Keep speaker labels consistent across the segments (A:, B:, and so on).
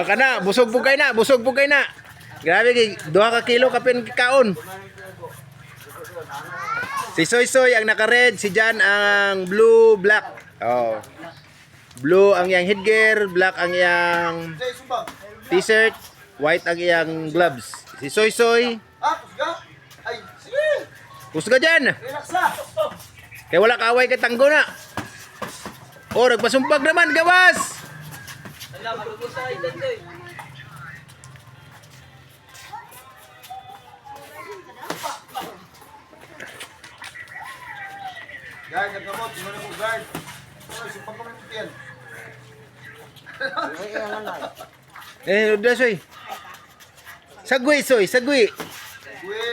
A: Kana, busog po kayo na, busog po kayo na. Grabe, 2 ka kilo kapin kaon. Si Soy Soy ang naka-red, si Jan ang blue, black. Oh. Blue ang iyang headgear, black ang iyang t-shirt, white ang iyang gloves. Si Soy Soy.
B: Kusga? Ay, sige.
A: Kusga dyan.
B: Relax na.
A: Kaya wala kaaway kay tanggo na. Oh, nagpasumpag naman, gawas.
C: Wala, malubusay, dandoy.
B: Guard, nagkamot. Gimana mo, guard? Ay, sumpang kami ng tiyan.
A: Udah Soy. Sagwi Soy, sagwi.
B: Uwi.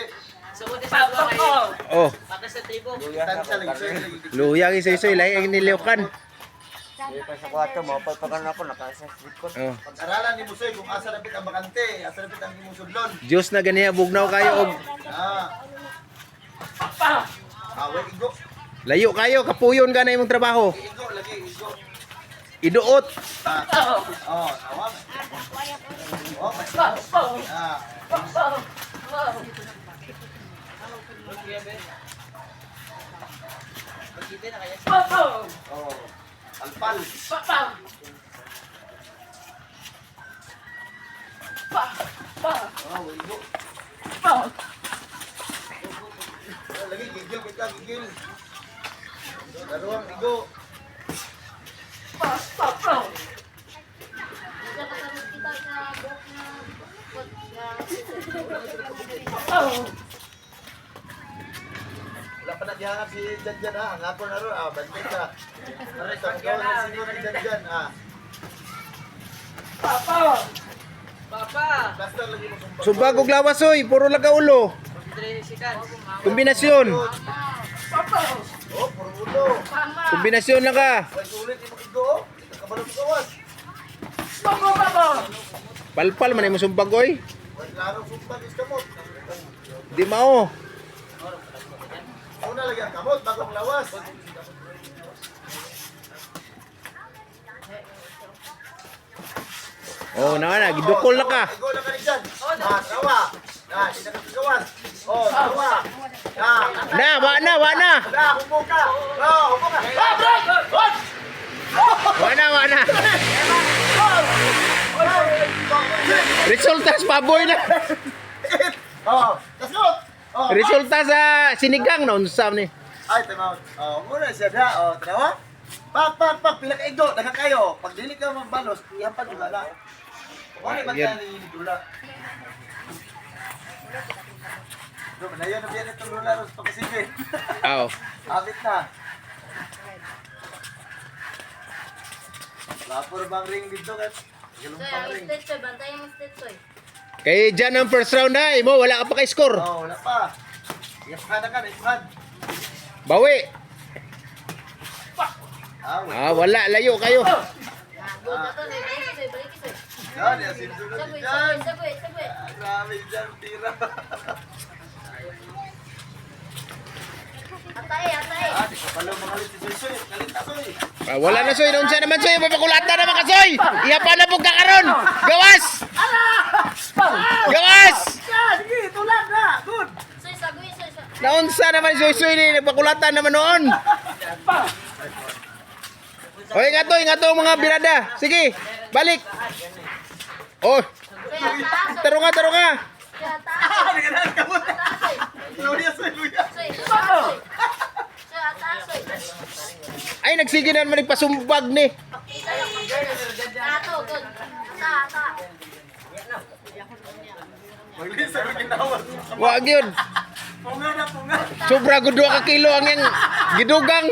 C: Sumod sa mga kayo.
A: Oh,
C: Pata sa tribo.
B: Tansya lang. Soy, lagi.
A: luya kay Soy Soy, lahi ang niliukan.
D: Sa kwarto, mapagpagan ako, nakasa likod.
A: Oh.
B: Pag-aralan ni Musoy kung asa napit ang bakante, asa napit ang imong sudlon.
A: Diyos na ganiya, bugnaw kayo og
B: Away, igo.
A: layo kayo, kapuyon ka na imong trabaho.
B: Igo, lagi, igo.
A: Iduot.
B: Oh, tawag. Oh,
C: Pagkita na kaya.
B: oh. Alpal. Oh, igo. Lagi, gigil kita, gigil. Daruang, igo. Wala pa na dihanap si Janjan ha. Ang ako na ro, bantay ka. Aray, tanggaw na siguro ni Janjan ha.
C: Papa!
B: Basta lagi mo sumpang.
A: Subag og lawas Soy, puro laga ulo.
C: Pagkita
A: Kombinasyon.
B: Oh, puro ulo.
A: Kombinasyon lang ka.
B: Wag ulit, di mo igo oh. Kabalo mo kawas.
A: Palpal man imong sumpag oy.
B: Wag larong sumpang is kamot.
A: Di mao.
B: Una lagi ang kamot, bagong lawas.
A: Oh, na gidukol na ka.
B: Igo na ka ni Jan. Trawa. Di na ka kawas. Oh, trawa.
A: Wa na.
B: Hubo ka. Hubo ka.
A: Wa na. Resulta sa baboy na.
B: Oh, let's go. Oh,
A: Resulta sa sinigang na unsam ni.
B: ay, tama. Oh, muna siya da. Oh, trawa. Pak, pila ka igo, daga kayo. Pag dili ka magbalos, iyapan dula na. Wala ba tayo ni dula? Do, manayo na biyan itong dula ros pagkasibin.
A: Aw.
B: Abit na. Lapor bang ring dito kat? Galumpang ring.
A: Kay dyan ang first round na, imo wala ka pa kay score.
B: Oh, wala pa. Iyapan na ka, iyapan.
A: Bawi.
B: Wala.
A: Wala, layo kayo.
B: Yan, yan, sinsunod si Jan. Grabe dyan, tira. Di ka pala mangalit si Soy. Galit na Soy.
A: Wala na Soy, unsa naman Soy, papakulatan naman ka Soy. Iya pa na pug kakaron. Gawas. Gawas.
B: Sige, tulad na. Good.
A: Naunsa naman Soy Soy ni nagpakulatan naman noon. Oy, ingat to mga birada. Sige, balik. Oh. Taro nga.
B: Luya, Soy, luya.
A: Ay, nagsige na naman nagpasumbag ni.
B: Maglisa ko ginawan.
A: Wag yun.
B: Punga na, punga.
A: Sobra gud 2 ka kilo ang yang gidugang.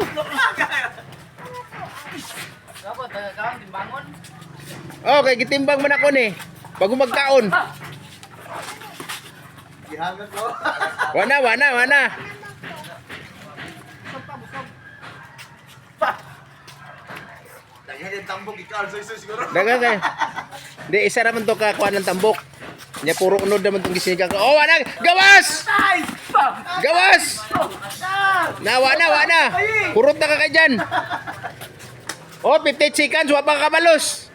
C: Dapat, tagakaon, timbangon.
A: Okay, gitimbang man ako ni. Bago magkaon.
B: Gihangan ko.
A: Wana.
B: Dahil yung tambok, ikaw, Soy, siguro.
A: Daga kay. Di isa ra man to ka kuan ng tambok. Nya puro unod naman tong gisinigang. Oh, wana. Gawas! Gawas! Wana. Purot na ka kay dyan. Oh, 58 seconds, wa pa kabalos.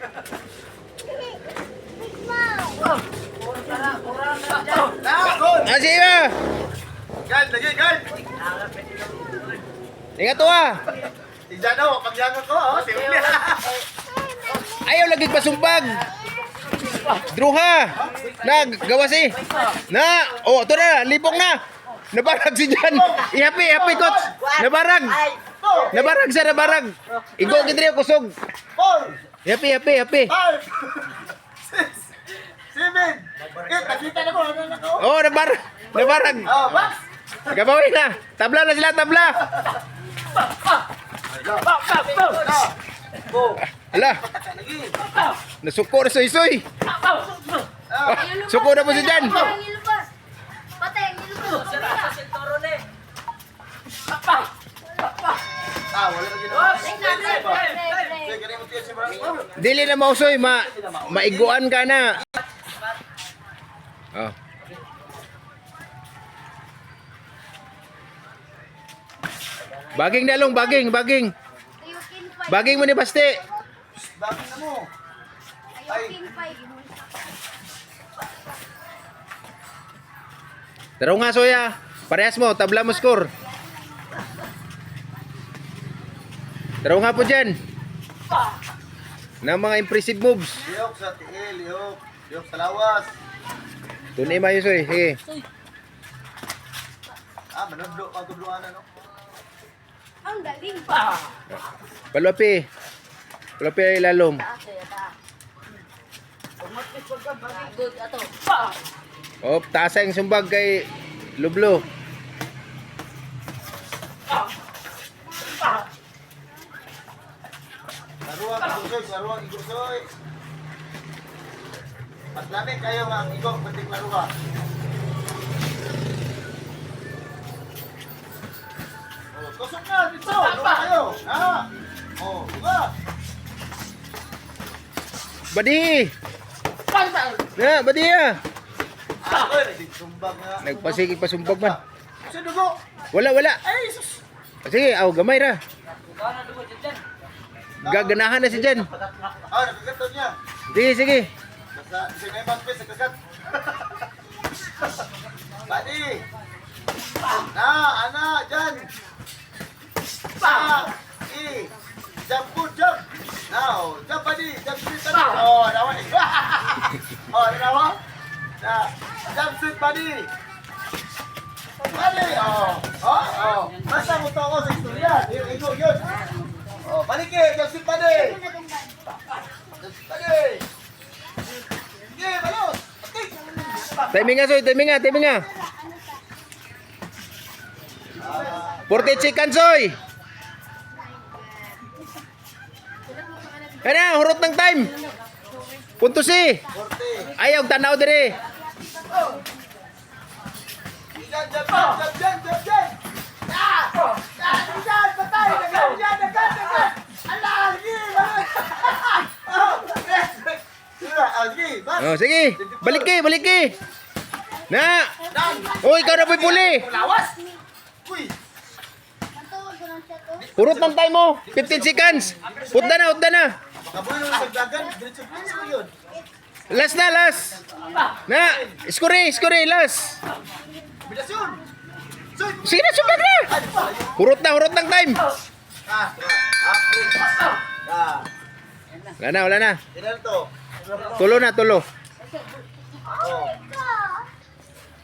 A: Sige ba?
B: Guard, lagi, guard.
A: Ingat to ah.
B: Si Jan, oh, pagyangon ko, oh. Si Uli.
A: Ayaw lagi pasumpag. Druha. Na, gawasi. Na, oh, ito na, lipong na. Nabarag si Jan. Ihapi, coach. Nabarag. Nabarag sa nabarag. Igo gidri kusog.
B: 4,
A: Happy.
B: 5, 6, 7, 8. Nakita na ko, ano na ko?
A: Oh, nabarag.
B: Oh, box.
A: Gabawi na. Tabla na sila, tabla.
B: Oh,
A: Ala,
B: lagi.
A: nasuko na soy-soy. Suko na po si Jan.
E: Patay ang ilubos.
B: Wala na ginawa. Sige, ganun mo tiyan si Marang.
A: Dili na mausoy, maiguan ka na. Oh. Baging dalong, baging. Baging mo ni Basti.
B: Bakit na mo?
E: Ayukin pa.
A: Taro nga soya. Parehas mo, tabla mo score. Taro nga po dyan. Ng mga impressive moves.
B: Liyok sa tiil, liyok. Liyok sa lawas.
A: Tunay mayo soy. Sige.
B: Manudlo, pagdudluan na, no?
E: Ang galing.
A: Paluapi. Paluapi ay lalom.
C: Good, ato.
A: Oh, taas ang sumbag kay Lublo.
B: Saruang igusoy. Mas lamig kayo nga ang igong penting laruha. Oh, tusok na, dito. Lupa kayo. Ha? Oh, diba?
A: Badi! Na, badi ah.
B: Ako, nagsumbag nga.
A: Nagpasigig pasumbag man.
B: Sa dugo.
A: Wala.
B: Ay, sus.
A: Sige, aw gamay ra.
C: Ikaw na dugo dyan.
A: Gaganahan na si Jen.
B: Nakagato niya.
A: Sige.
B: Basta, isa na yung bagpes, nagkagat. Badi. Ana, dyan. Jump, good jump. Now, jump, buddy. Jump, sweet, buddy. Oh, nawa. Oh, nawa. Jump, sweet, buddy. Buddy, oh. Basta mo to ako sa istorya. Igo, yun. Oh, balik eh. Jump, sweet, buddy. Jump, sweet, buddy. Sige, balos.
A: Timing nga soy, timing nga. 40 chicken soy. Ano, hurot ng time. Punto si.
B: 40.
A: Ayaw, tanaw dire.
B: Jump, jump. Dyan, patay. Dagan. Ala, sige.
A: Oh, sige. Balik ki. Na. Oh, ikaw na puli.
B: Lawas. Uy.
E: Matuwag ko lang siya to.
A: Hurot ng time mo. 15 seconds. Utda na.
B: Makabuhay na sa dagan. Diretso ko yun.
A: Last. Na. Skore, last.
B: Bidasyon.
A: Sige na, sumbag na. Hurot ng time.
B: Wala
A: Wala na.
B: Ilan to?
A: Tulo na.
B: Oh.